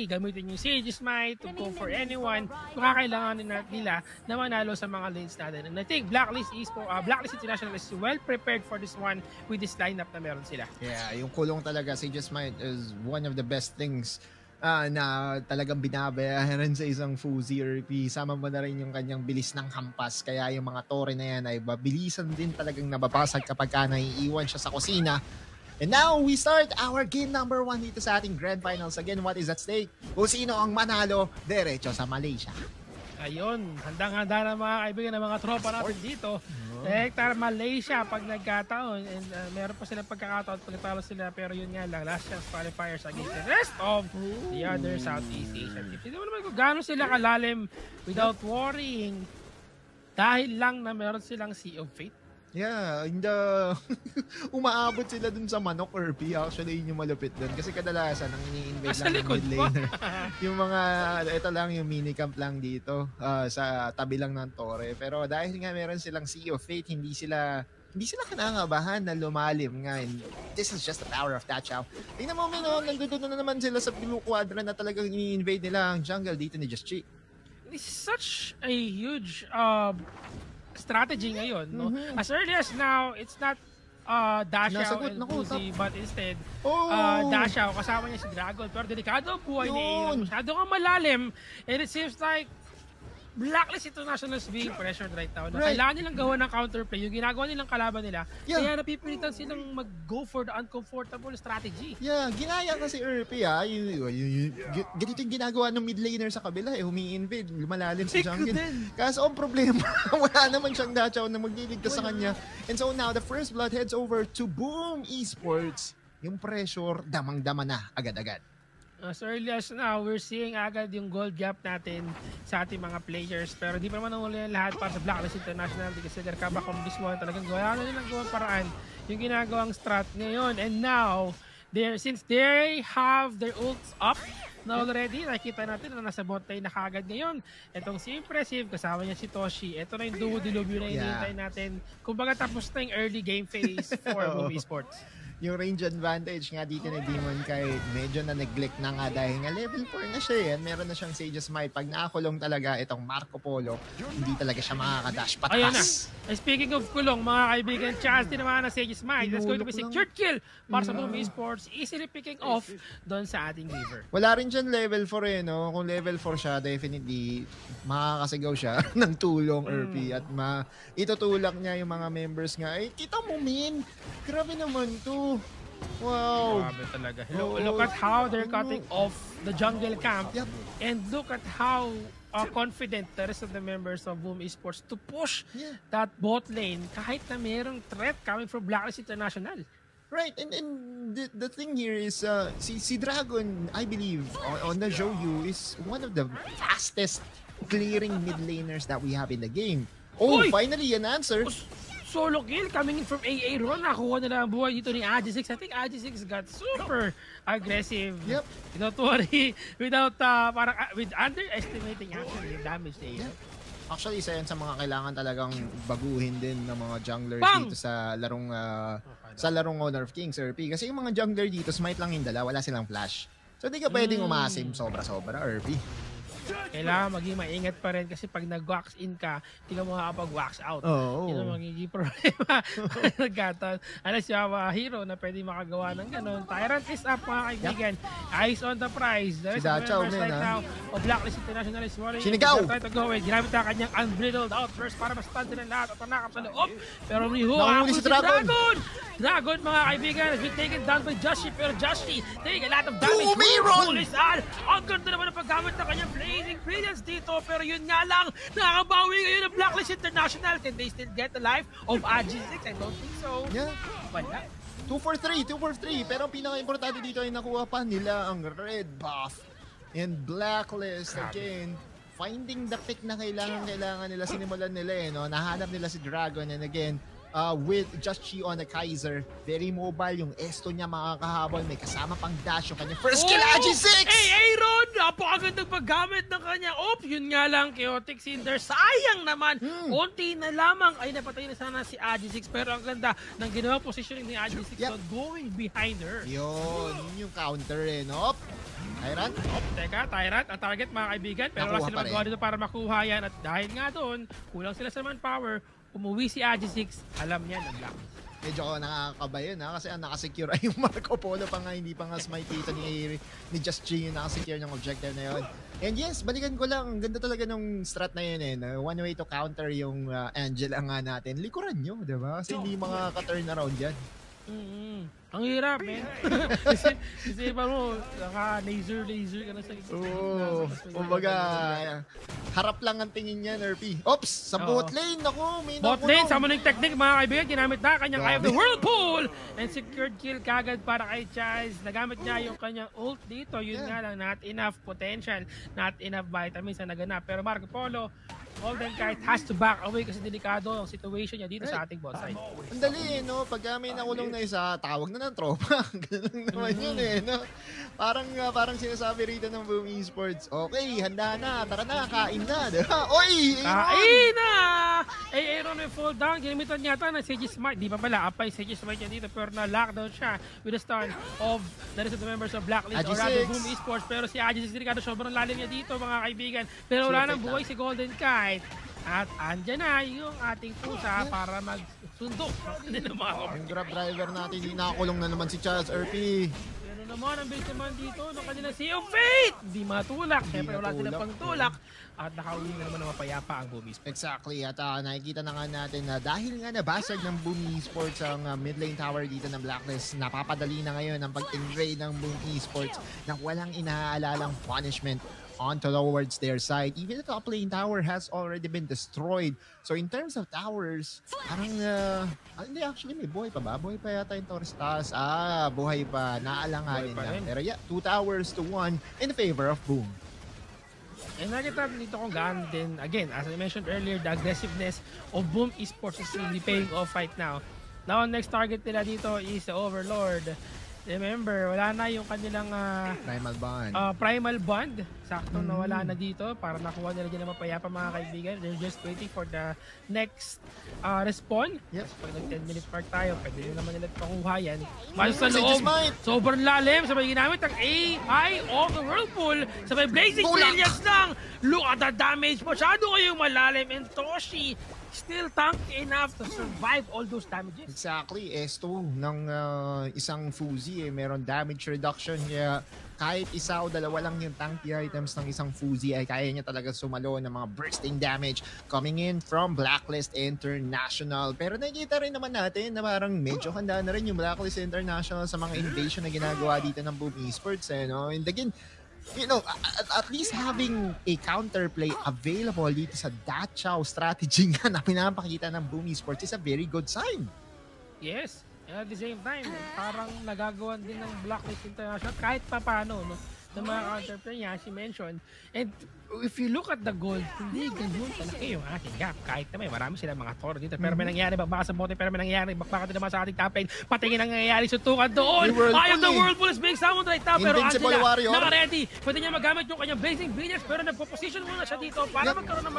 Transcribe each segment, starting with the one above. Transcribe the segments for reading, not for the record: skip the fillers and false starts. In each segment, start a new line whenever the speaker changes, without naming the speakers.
gamitin yung Sage Smite to go for anyone kung kakailanganin nila na manalo sa mga lanes natin. And I think Blacklist International is well prepared for this one with this lineup na meron sila.
Yeah, yung kulong talaga, Sage Smite is one of the best things na talagang binabayaran sa isang Fuzi RP. Sama mo na rin yung kanyang bilis ng hampas. Kaya yung mga tore na yan ay mabilisan din talagang nababasag kapag naiiwan siya sa kusina. And now, we start our game number 1 dito sa ating Grand Finals. Again, what is at stake? Kung sino ang manalo, diretso sa Malaysia.
Ayun, handang-handa na mga kaibigan ng mga tropa natin dito. Hector Malaysia pag nagkataon. And meron pa silang pagkakataon pagkatalo sila. Pero yun nga lang, last chance qualifiers against the rest of the other Southeast Asian teams. Hindi mo naman kung gano'n sila kalalim without worrying. Dahil lang na meron silang Sea of Fate.
Yeah, umaabot sila dun sa manok RP. Actually, yun yung malupit dun. Kasi kadalasan, ang ini-invade lang ng mid laner. Yung mga, ito lang yung minicamp lang dito sa tabi lang ng tore. Pero dahil nga meron silang Sea of Fate, hindi sila kinangabahan na lumalim nga. And this is just the power of Tachao. Tingnan mo, nandun na naman sila sa blue quadrant na talagang ini-invade nila ang jungle dito ni Just Chi.
This is such a huge strategy ngayon, no? As early as now, it's not Dashao and Fuzi, but instead Dashao, kasama niya si Dragon. Pero delikado ang buhay ni Aaron. Masyado nga malalim. And it seems like Blacklist International is being pressured right now. Kailangan nilang gawa ng counterplay. Yung ginagawa nilang kalaban nila, kaya napipilitan silang mag-go for the uncomfortable strategy.
Yeah, ginaya kasi RP ganito yung ginagawa ng mid laner sa kabila. Humi-invade, lumalalim sa jungle. Kaso ang problema, wala naman siyang Dachao na magliligtas sa kanya. And so now, the first blood heads over to Boom Esports. Yung pressure, damang-dama na agad-agad.
As early as now, we're seeing agad yung gold gap natin sa ating mga players. Pero di pa naman nanguli ang lahat para sa Blacklist International. Kasi they're come back on this one. Talagang gawa na nilang gawang paraan yung ginagawang strat ngayon. And now, since they have their ults up na already, nakikita natin na nasa bot lane na kagad ngayon. Itong si Impressive, kasama niya si Toshi. Ito na yung duo-dilubyo na hinihintay natin. Kumbaga tapos na yung early game phase for Boom Esports.
Yung range advantage nga dito ni Demon kahit medyo na-neglect na nga dahil nga level 4 na siya. Meron na siyang Sage Smite. Pag nakakulong talaga itong Marco Polo, hindi talaga siya makakadash pataas.
Ayun na. Speaking of kulong, mga kaibigan, chance din naman na Sage Smite. That's going to be secured kill para sa Boom Esports. Easily picking off doon sa ating Weaver.
Wala rin dyan level 4 no? Kung level 4 siya, definitely makakasigaw siya ng tulong RP at itutulak niya yung mga members nga. Eh, kita mo min, grabe naman to. Wow.
Grabe talaga. Look at how they're cutting off the jungle camp. And look at how confident the rest of the members of Boom Esports to push that bot lane kahit na mayroong threat coming from Blacklist International.
Right, and the thing here is si Dragon, I believe, on the Zhou is one of the fastest clearing mid laners that we have in the game. Oh, finally an answer.
Solo kill coming in from AA Ron. Nakuha nila ang buhay dito ni AG6. I think AG6 got super aggressive.
Yep.
Without worry, with underestimating actually the damage they have.
Actually, isa yan sa mga kailangan talagang baguhin din ng mga junglers dito sa larong Honor of Kings RP. Kasi yung mga jungler dito, smite lang yung dala, wala silang flash. So di ka pwedeng umasim sobra-sobra RP.
Kailangan maging maingat pa rin kasi pag nag-wax in ka, hindi ka makakapag-wax out. Yun ang magiging problema. Nagkataon. Unless you have a hero na pwede makagawa ng ganun. Tyrant is up mga kaibigan. Eyes on the prize. The rest of the members right now of Blacklist International is worrying.
Sinigaw!
Try to go away. Ginamit na kanyang unbridled outburst para ma-stun sila lahat at panakap sa loob. Pero Riho,
si Dragon!
Dragon mga kaibigan has been taken down by Joshi. Pero Joshi taking a lot of damage. Ang ganda naman ang paggamit ng kanyang blazing brilliance dito. Pero yun nga lang, nakakabawi ngayon ng Blacklist International. Can they still get the life of AG6? I don't think so.
Yeah.
Wala.
2 for 3. Pero ang pinaka-importante dito ay nakuha pa nila ang red buff. And Blacklist again, finding the pick na kailangan nila, sinimulan nila no? Nahanap nila si Dragon and again, with Just Chi on the Kaiser, very mobile yung Esto niya makakahabol, may kasama pang dash yung kanyang first kill, AG6!
Hey, Aaron! Napakagandang paggamit ng kanya. Yun nga lang, Chaotic Cinder. Sayang naman, unti na lamang ay napatay na sana si AG6 pero ang ganda ng ginawang positioning ni AG6 going behind her.
Yun yung counter no? Tyrant?
Teka, Tyrant, ang target mga kaibigan. Pero wala
Nakuha
sila
pa
magawa
rin.
dito para makuha yan. At dahil nga doon, kulang sila sa manpower, umuwi si Agi6, alam niya ng Black.
Medyo nakakaba yun ha, kasi ang nakasecure ay yung Marco Polo pa nga, hindi pa nga smite dito ni Just G yung nakasecure ng objective na yun. And yes, balikan ko lang, ang ganda talaga nung strat na yun eh. One way to counter yung Angela nga natin. Likuran nyo, diba? Kasi hindi mga ka-turn around yan.
Ang hirap, man. kasi pa mo, naka-laser ka na sa
Oo, kumbaga, harap lang ang tingin niya, Nerpy. Oops, sa bot lane, naku, may
bot lane,
nakulong.
summoning technique, mga kaibigan, ginamit na kanyang Eye of the
Grabe.
Whirlpool and secured kill kagad para kay Chaz. Nagamit niya yung kanyang ult dito, yun nga lang, not enough potential, not enough vitamins na naganap. Pero Marco Polo, Golden Kite has to back away kasi delikado ang situation niya dito sa ating bot side.
Ang dali, no? Pagka may nakulong na isa, tawag na ng tropa. Ganun naman yun eh, no? Parang sinasabi rito ng Boom Esports, okay, handa na, tara na, kain na, diba? Oy!
Kain na! Aaron may fall down, ginamitan yata ng Sage Smite. Di pa pala, apay Sage Smite niya dito, pero na-lockdown siya with the stun of the rest of the members of Blacklist or rather
Agi6.
Boom Esports. Pero si Agi6 Ricardo, sobrang lalim niya dito, mga kaibigan. Pero wala nang buhay si Golden Kite. At andyan na yung ating pusa para magsundo ng mga
Yung grab driver natin, hindi nakakulong na naman si Charles RP.
Pero naman, ang bilis naman dito ng kanilang Sea of Fate. Di matulak. Siyempre wala silang pangtulak. At nakauwi na naman ng mapayapa ang Boom Esports.
Exactly. At nakikita na nga natin na dahil nga nabasag ng Boom Esports ang mid lane tower dito ng Blacklist, napapadali na ngayon ang pag-invade ng Boom Esports na walang inaalalang punishment on towards their side. Even the top lane tower has already been destroyed. So in terms of towers, parang, hindi actually may buhay pa ba? Buhay pa yata yung Torres Stars. Buhay pa. Naalanganin
Buhay pa
lang.
rin.
Pero yeah, 2 towers to 1 in favor of Boom.
And nakita dito kung gaano din, again, as I mentioned earlier, the aggressiveness of Boom Esports is really paying off right now. Now, next target nila dito is the Overlord. Remember, wala na yung kanilang
Primal Bond.
Primal Bond. Sakto nawala na dito para nakuha nila dyan ng mapayapa, mga kaibigan. They're just waiting for the next respawn.
Yep.
So, pag nag-10-minute mark tayo, pwede rin naman nila pakuha yan. Pasok sa
Sage
loob,
Smite!
sobrang lalim. Sabay ginamit ang AI of the Whirlpool. Sabay Blazing
Tulak!
Brilliance lang. Look at the damage. Masyado kayong malalim. And Toshi still tank enough to survive all those damages.
Exactly, S2 ng isang Fuzi meron damage reduction kaya kahit isa o dalawa lang yung tanky items ng isang Fuzi ay kaya niya talaga sumalo ng mga bursting damage coming in from Blacklist International. Pero nakikita rin naman natin na parang medyo handa na rin yung Blacklist International sa mga invasion na ginagawa dito ng Boom Esports. No? And again, you know, at least having a counterplay available dito sa Dachau strategy nga na pinapakita ng Boom Esports is a very good sign.
Yes, and at the same time, parang nagagawan din ng Blacklist International kahit papano, no? Ng mga counterplay niya, as you mentioned. And if you look at the gold, hindi ganun kalaki yung ating gap. Kahit na marami silang mga Thor dito. Pero may nangyayari, baka sa bote, pero may nangyayari, baka naman sa ating top lane. Patingin ang nangyayari, suntukan doon. Ayaw the Whirlpool is being summoned right now. Pero
Invincible
Angela,
Warrior.
naka-ready. Pwede niya magamit yung kanyang Blazing Brilliance, pero nagpo-position muna siya dito para magkaroon ng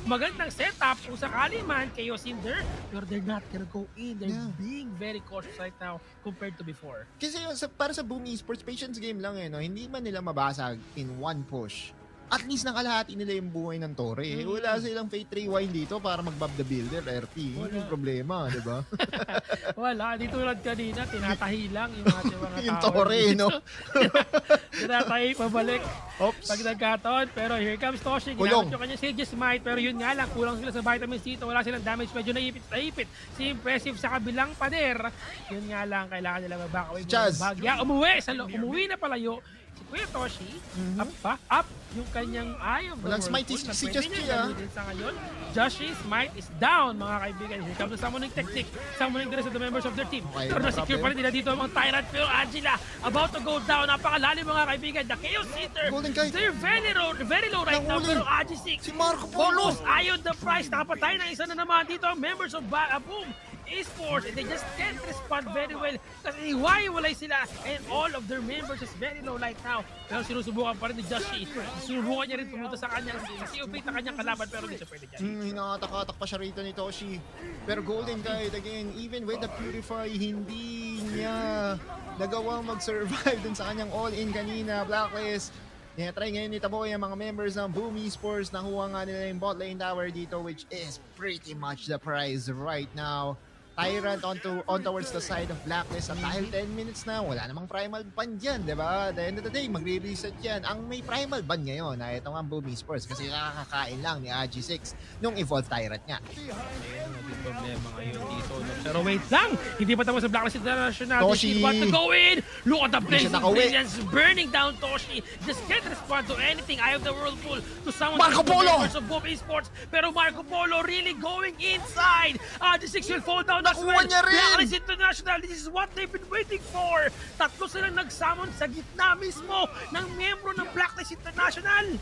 magandang setup kung sakali man kay Cinder. Pero they're not gonna go in. They're being very cautious right now compared to before.
Kasi para sa Boom Esports, patience game lang no? Hindi man nila mabasag in one push. At least nakalahati nila yung buhay ng Torre. Wala silang Fate Rewind dito para mag-Bob the Builder, RP. Yun yung problema, di ba?
Wala, di tulad kanina, tinatahi lang yung ating mga
Yung
tower
Torre,
dito.
no?
Tinatahi, pabalik.
Oops.
Pag nagkataon, pero here comes Toshi.
Kulong.
Ginamit yung kanyang Sage Smite, pero yun nga lang, kulang sila sa vitamins dito. Wala silang damage, medyo naipit. Si Impressive sa kabilang pader. Yun nga lang, kailangan nila mag-back away.
Chaz.
Bagya, umuwi na palayo. Si Kuya Toshi, up yung kanyang Eye of the
Walang
Whirlpool
smite
na
si
pwede
Just
niya
G,
gamitin sa ngayon. Joshi Smite is down, mga kaibigan. Here comes the summoning technique. Summoning the rest of the members of their team.
Okay,
Pero
no
na-secure pa rin nila dito ang mga Tyrant. Pero Angela, about to go down. Napakalalim, mga kaibigan. The Chaos Eater,
Golden Kite.
they're very low right now.
Nahuli.
Pero Agi6,
Si Marco Polo.
focus, ayaw the price. Nakapatay na isa na naman dito ang members of Boom. Esports, and they just can't respond very well kasi hiwa-hiwalay sila and all of their members is very low right now. Pero sinusubukan pa rin ni Joshi. Sinubukan niya rin pumunta sa kanyang COP na kanyang kalaban pero hindi siya pwede dyan.
Hinakatak-atak pa siya rito ni Toshi. Pero Golden Kite, again, even with the Purify, hindi niya nagawang mag-survive dun sa kanyang all-in kanina. Blacklist, try ngayon ni Taboy ang mga members ng Boom Esports. Nakuha nga nila yung bot lane tower dito, which is pretty much the prize right now. Tyrant on towards the side of Blacklist at dahil 10 minutes na, wala namang primal ban dyan, diba? At the end of the day, magre-reset yan. Ang may primal ban ngayon ay ito nga Boom Esports kasi nakakakain lang ni AG6 nung Evolve Tyrant niya.
Ayun, problema ngayon dito. Pero wait lang! Hindi pa tapos sa Blacklist International.
Toshi!
Toshi want to go in! Look at the place
siya
of brilliance burning down Toshi. Just can't respond to anything. Eye of the Whirlpool to someone
Marco Polo!
members of Boom Esports. Pero Marco Polo really going inside. AG6 will fall down as well.
Nakuha niya rin!
Blacklist International, this is what they've been waiting for. Tatlo silang nagsamon sa gitna mismo ng miyembro ng Blacklist International.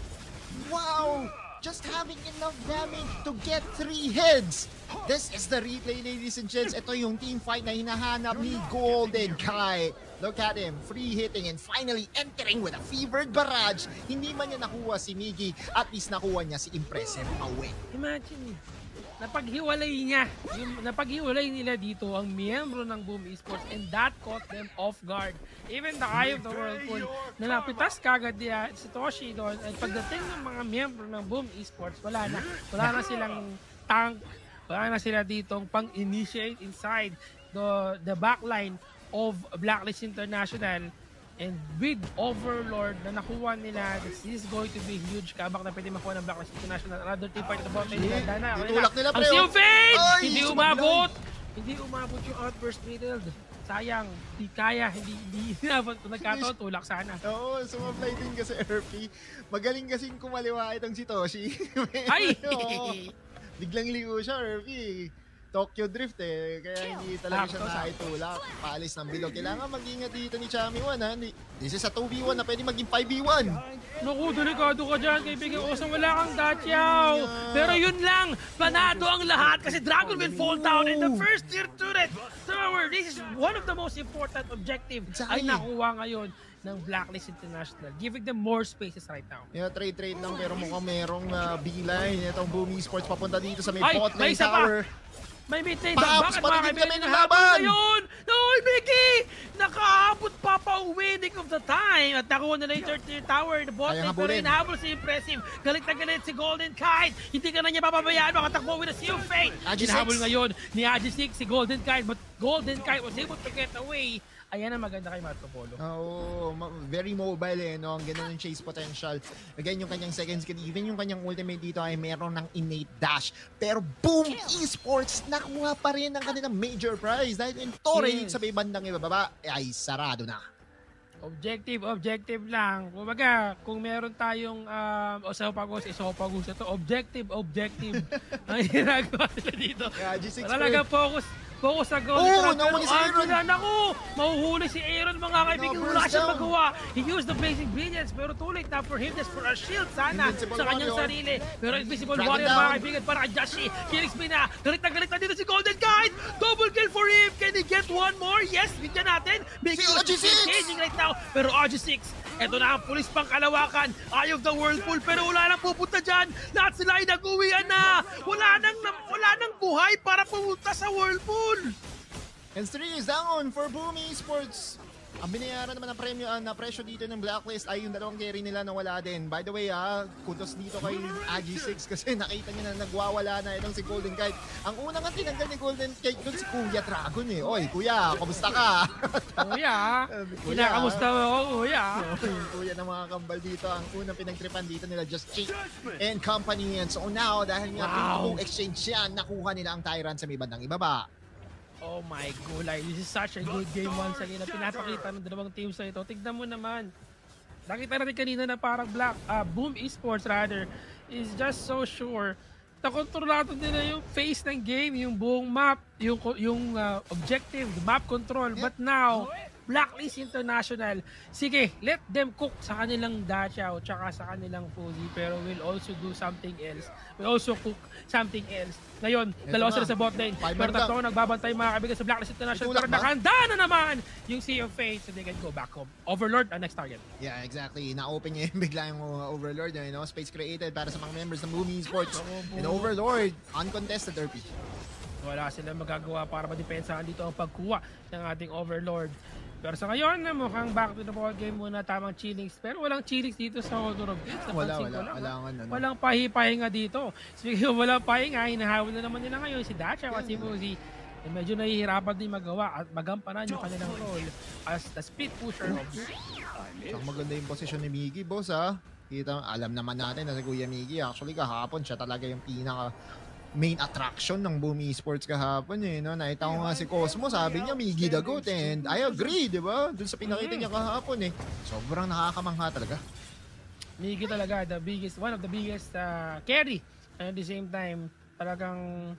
Wow! Just having enough damage to get 3 heads. This is the replay, ladies and gents. Ito yung team fight na hinahanap ni Golden Kite. Look at him, free hitting and finally entering with a fevered barrage. Hindi man niya nakuha si Miggy, at least nakuha niya si Impressive away.
Imagine, napaghiwalay nila dito ang miyembro ng Boom Esports and that caught them off guard. Even the Eye of the Whirlpool na napitas kagad niya si Toshi doon at pagdating ng mga miyembro ng Boom Esports, wala na silang tank, wala na sila ditong pang-initiate inside the backline of Blacklist International. And with Overlord na nakuha nila, this is going to be huge kabak na pwede makuha ng Blacklist International. Another team fight at the bottom.
Ditulak nila,
ang
pre.
Seal Fade!
Ay,
Hindi
sumablay.
umabot yung outburst middle. Sayang, hindi kaya, hindi inabot. Kung nagkataon, tulak sana.
Oo, sumablay din kasi RP. Magaling kasing kumaliwa itong si Toshi.
Ay!
Oo. Biglang ligo siya, RP. Tokyo Drift kaya hindi talaga siya naitulak. Paalis ng bilog. Kailangan mag-ingat dito ni Chami1 ha. This is a 2v1 na pwede maging 5v1.
Naku, delikado ka dyan, kaibigan Osang, wala kang Daciao. Pero yun lang, panado ang lahat kasi Dragon will fall down in the first tier turret tower. This is one of the most important objective ay nakuha ngayon ng Blacklist International, giving them more spaces right now.
Yeah, trade lang pero mukhang merong beeline. Itong Boom Esports papunta dito sa may bot
may
lane
isa
tower.
May maintain.
Paps,
Bakit
patigil
mga
kami ng
kaibigan
laban!
ngayon? Noy, Mickey! Nakaabot pa winning of the time at nakuha nila yung third tier tower in the bot lane pero hinahabol si Impressive. Galit na galit si Golden Kite. Hindi ka na niya papabayaan makatakbo with a Seal Fate. Hinahabol ngayon ni AG6 si Golden Kite but Golden Kite was able to get away. Ayan ang maganda kay Marco Polo.
Oo, very mobile no? Ang ganda ng chase potential. Again, yung kanyang second skill, even yung kanyang ultimate dito ay meron ng innate dash. Pero Boom Esports, nakuha pa rin ang kanilang major prize dahil yung Torre sa may bandang ibababa ay sarado na.
Objective lang. Kumbaga, kung meron tayong Esophagus ito. Objective. Ang ginagawa nila dito.
G6
Talaga focus sa goal.
Nawali si Aaron.
Naku, mahuhuli si Aaron mga kaibigan. Wala siyang magawa. He used the Blazing Brilliance pero too late now for him just for a shield sana
Invincible
sa kanyang
Warrior.
sarili. Pero Invisible
Dragon
Warrior
down.
mga kaibigan para kay Joshi. Felix Mina. Galit na dito si Golden Kite. Double kill for him. Can he get one more? Yes, bigyan natin.
Si AG6!
Engaging right now. Pero AG6, eto na ang pulis pang kalawakan. Eye of the Whirlpool pero wala nang pupunta dyan. Lahat sila ay nag-uwian na. Wala nang buhay para pumunta sa Whirlpool.
And 3 is down for Boom Esports. Ang binayaran naman ng premyo na presyo dito ng Blacklist ay yung dalawang carry nila na wala din. By the way kudos dito kay AG6 kasi nakita niya na nagwawala na itong si Golden Kite. Ang unang nga tinanggal ni Golden Kite doon si Kuya Dragon Oy, Kuya, kamusta ka?
Kuya, kinakamusta mo ako, Kuya?
Yung Kuya ng mga kambal dito, ang unang pinagtripan dito nila Just Cheat and Company. And so now, dahil nga exchange yan, nakuha nila ang Tyrant sa may bandang ibaba.
Oh my gulay, this is such a good game once again na pinapakita ng dalawang teams na ito. Tignan mo naman. Nakita natin kanina na parang Boom Esports rather is just so sure. Nakontrolado nila yung face ng game, yung buong map, yung objective, the map control. But now, Blacklist International. Sige, let them cook sa kanilang Dachao tsaka sa kanilang Fuzi, pero we'll also do something else. We'll also cook something else. Ngayon, dalawa sila sa bot lane. Pero tatlo nagbabantay mga kaibigan sa Blacklist International. Pero nakahanda na naman yung Sea of Fate, so they can go back home. Overlord ang next target.
Yeah, exactly. Na-open niya yung bigla yung Overlord. You know, space created para sa mga members ng Boom Esports. And Overlord, uncontested RP.
Wala silang magagawa para madepensahan dito ang pagkuha ng ating Overlord. Pero sa ngayon, mukhang back to the ball game muna, tamang chillings. Pero walang chillings dito sa Hodor of Blitz. Walang pahipahinga dito. Speaking of walang pahinga, hinahawan na naman nila ngayon si Dacha at si Fuzi. Medyo nahihirapan din magawa at magampanan yung kanilang role as the speed pusher of
So, maganda yung posisyon ni Miggy, boss, ha? Alam naman natin na si Kuya Miggy, actually kahapon siya talaga yung pinaka main attraction ng Boom Esports kahapon no? Nakita ko nga si Cosmo, sabi niya Miggy the GOAT, and I agree, di ba? Dun sa pinakita niya kahapon sobrang nakakamangha talaga.
Miggy talaga, one of the biggest carry, and at the same time, talagang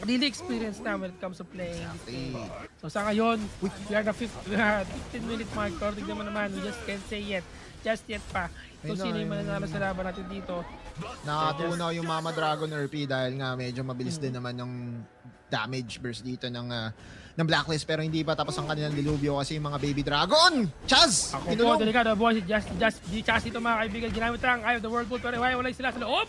really experienced na when it comes to playing this game. So sa ngayon, we are the 15-minute mark, pero tignan mo naman, we just can't say yet. Just yet pa. Kung sino yung mananalo sa laban natin dito.
Nakatunaw yung Mama Dragon RP dahil nga medyo mabilis din naman yung damage burst dito ng Blacklist, pero hindi pa tapos ang kanilang dilubyo kasi yung mga Baby Dragon. Chaz!
Ako po, delikado. Buwan si Chaz dito mga kaibigan. Ginamit lang Eye of the Whirlpool, pero wala sila sa loob.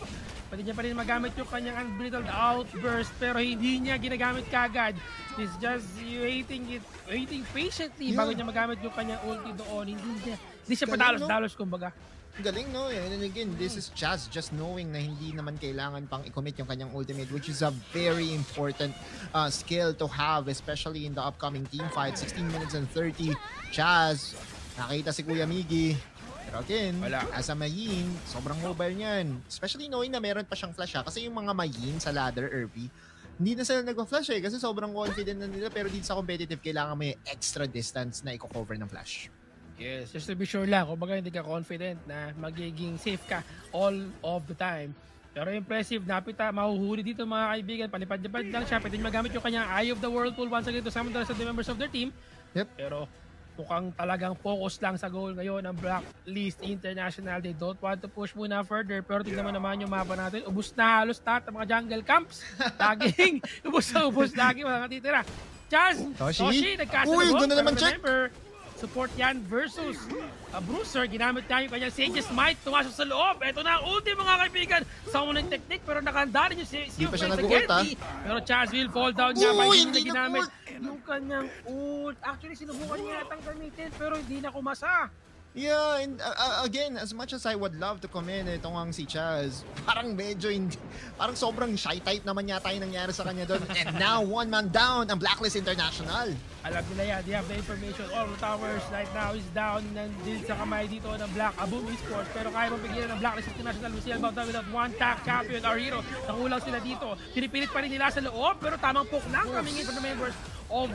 Pwede niya pa rin magamit yung kanyang Unbridled Outburst, pero hindi niya ginagamit kagad. He's just waiting patiently bago niya magamit yung kanyang ulti doon. Hindi siya padalos kumbaga.
Galing, no? And again, this is Chaz just knowing na hindi naman kailangan pang i-commit yung kanyang ultimate, which is a very important skill to have, especially in the upcoming team fight. 16 minutes and 30. Chaz, nakita si Kuya Miggy. Pero again, as a main, sobrang mobile niyan. Especially knowing na meron pa siyang flash kasi yung mga main sa ladder, RP, hindi na sila nagpa-flash kasi sobrang confident na nila, pero dito sa competitive, kailangan may extra distance na i-cover ng flash.
Yes, just to be sure lang, kung baga hindi ka confident na magiging safe ka all of the time. Pero impressive, mahuhuli dito mga kaibigan, palipad-lipad lang siya, pwede magamit yung kanyang Eye of the Whirlpool once again to summon the rest of the members of their team.
Yep.
Pero mukhang talagang focus lang sa goal ngayon ng Blacklist International. They don't want to push muna further, pero tignan mo naman yung mapa natin, ubus na halos lahat ng mga jungle camps. Laging, ubus lagi, mga natitira. Chaz, Toshi, nagkasa na naman check. Support yan versus Bruiser. Ginamit niya yung kanyang Sage's Might. Tumasok sa loob. Ito na ang ulti mga kaibigan. Sa unang technique pero nakahanda rin yung Sea of Fate sa Gertie. Pero Chaz will fall down niya. Hindi ginamit yung kanyang ult. Actually sinubukan niya natang gamitin pero hindi na kumasa.
Yeah, and again, as much as I would love to commend itong ang si Chaz, parang medyo hindi, parang sobrang shy type naman yata yung nangyari sa kanya doon. And now, one man down ang Blacklist International.
Alam nila yan, they have the information. All the towers right now is down din sa kamay dito ng Boom Esports. Pero kaya mong bigyan ng Blacklist International. We see about that without one tap champion, our hero. Nakulang sila dito. Pinipilit pa rin nila sa loob, pero tamang poke lang coming in from the members of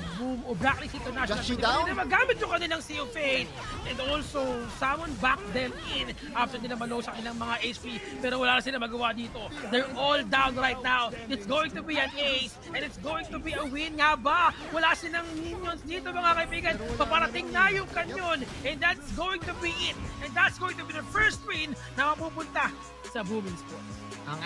Blacklist International.
Just down.
Magamit yung kanilang Sea of Fate. And also, someone back them in after nila malow sa kanilang mga HP. Pero wala na sila magawa dito. They're all down right now. It's going to be an ace. And it's going to be a win nga ba? Wala silang minions dito mga kaibigan. Paparating na yung kanyon. And that's going to be it. And that's going to be the first win na mapupunta sa Boom Esports.
Ang